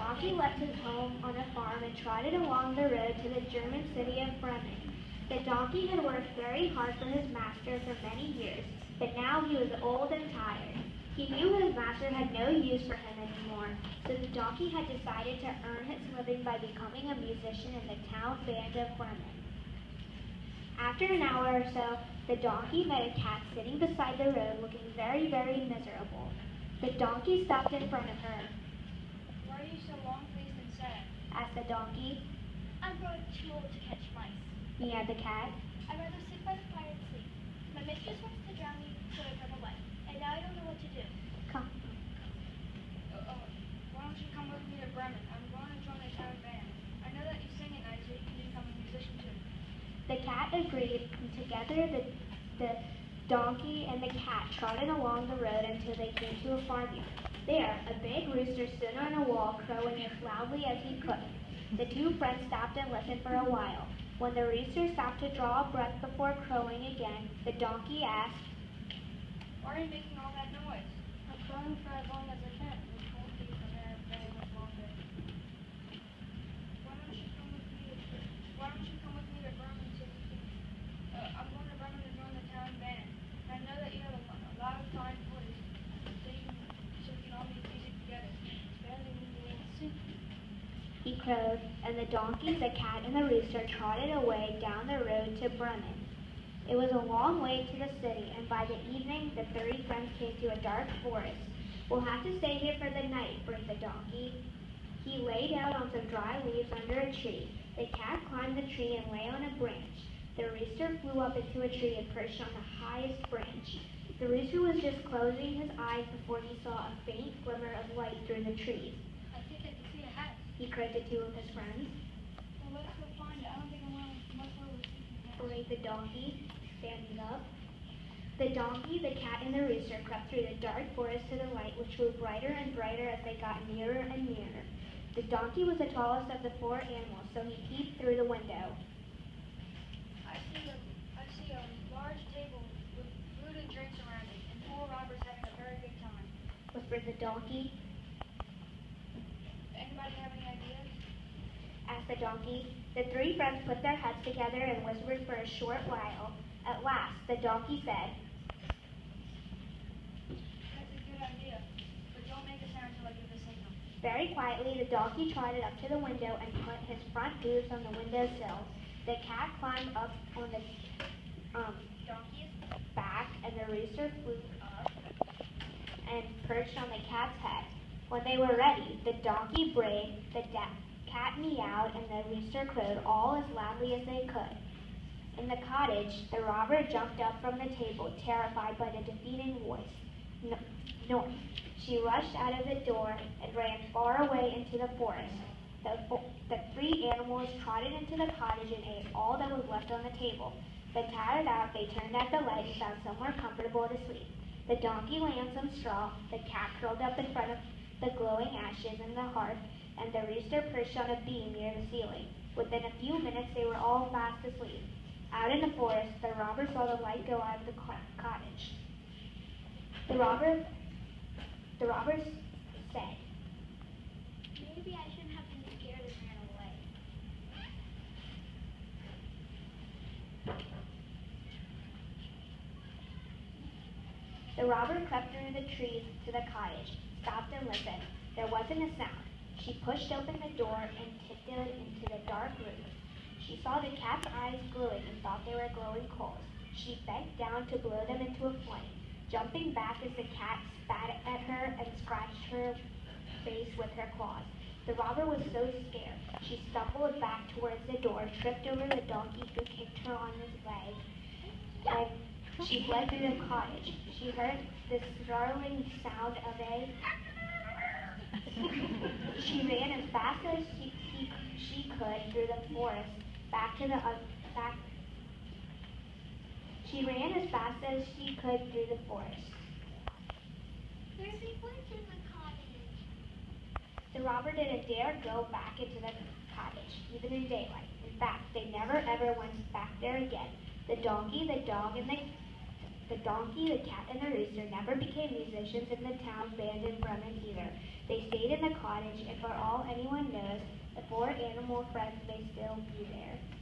donkey left his home on a farm and trotted along the road to the German city of Bremen. The donkey had worked very hard for his master for many years, but now he was old and tired. He knew his master had no use for him anymore, so the donkey had decided to earn his living by becoming a musician in the town band of Bremen. After an hour or so, the donkey met a cat sitting beside the road looking very, very miserable. The donkey stopped in front of her. "Why are you so long-faced and sad?" Asked the donkey. "I'm growing too old to catch mice. Meowed the cat. I'd rather sit by the fire and sleep. My mistress wants to drown me, so I run away. And now I don't know what to do." Come. Why don't you come with me to Bremen? I'm going to join the town band. I know that you sing at night, so you can become a musician too. The cat agreed, and together the donkey and the cat trotted along the road until they came to a farmyard. There, a big rooster stood on a wall, crowing as loudly as he could. The two friends stopped and listened for a while. When the rooster stopped to draw a breath before crowing again, the donkey asked, "Why are you making all that noise?" "I'm crowing for as long as I can. We won't be from there very much longer." Why don't you come with me to Bremen so you can... I'm going to Bremen to join the town band. And I know that you have a lot of fine voice, so we can all make music together. Better than you will sing. He crowed, and the donkey, the cat, and the rooster trotted away down the road to Bremen. It was a long way to the city, and by the evening the three friends came to a dark forest. "We'll have to stay here for the night," breathed the donkey. He lay down on some dry leaves under a tree. The cat climbed the tree and lay on a branch. The rooster flew up into a tree and perched on the highest branch. The rooster was just closing his eyes before he saw a faint glimmer of light through the trees. "I think I can see a hat." He cried to two of his friends. "Well, let's go find it. I don't think I'm going much where we're thinking." Brayed the donkey, standing up. The donkey, the cat, and the rooster crept through the dark forest to the light, which grew brighter and brighter as they got nearer and nearer. The donkey was the tallest of the four animals, so he peeped through the window. I see a large table with food and drinks around it, and 4 robbers having a very good time." Whispered the donkey. "Anybody have any ideas?" Asked the donkey. The three friends put their heads together and whispered for a short while. At last, the donkey said, "That's a good idea, but don't make a sound until I give the signal." Very quietly, the donkey trotted up to the window and put his front hooves on the windowsill. The cat climbed up on the donkey's back, and the rooster flew up and perched on the cat's head. When they were ready, the donkey brayed, the cat meowed, and the rooster crowed all as loudly as they could. In the cottage, the robber jumped up from the table, terrified by the defeating voice. North. She rushed out of the door and ran far away into the forest. The three animals trotted into the cottage and ate all that was left on the table. Then, tired out, they turned out the light and found somewhere comfortable to sleep. The donkey lay on some straw, the cat curled up in front of the glowing ashes in the hearth, and the rooster perched on a beam near the ceiling. Within a few minutes, they were all fast asleep. Out in the forest, the robber saw the light go out of the cottage. The robbers said, "Maybe I shouldn't have been scared and ran away." The robber crept through the trees to the cottage, stopped and listened. There wasn't a sound. She pushed open the door and tiptoed into the dark room. She saw the cat's eyes glowing and thought they were glowing coals. She bent down to blow them into a flame, jumping back as the cat spat at her and scratched her face with her claws. The robber was so scared. She stumbled back towards the door, tripped over the donkey who kicked her on his leg, and she fled through the cottage. She heard the startling sound of a... She ran as fast as she could through the forest, She ran as fast as she could through the forest. "There's a witch in the cottage." The robber didn't dare go back into the cottage, even in daylight. In fact, they never ever went back there again. The donkey, the dog, and the The donkey, the cat, and the rooster never became musicians in the town band in Bremen either. They stayed in the cottage, and for all anyone knows, the four animal friends may still be there.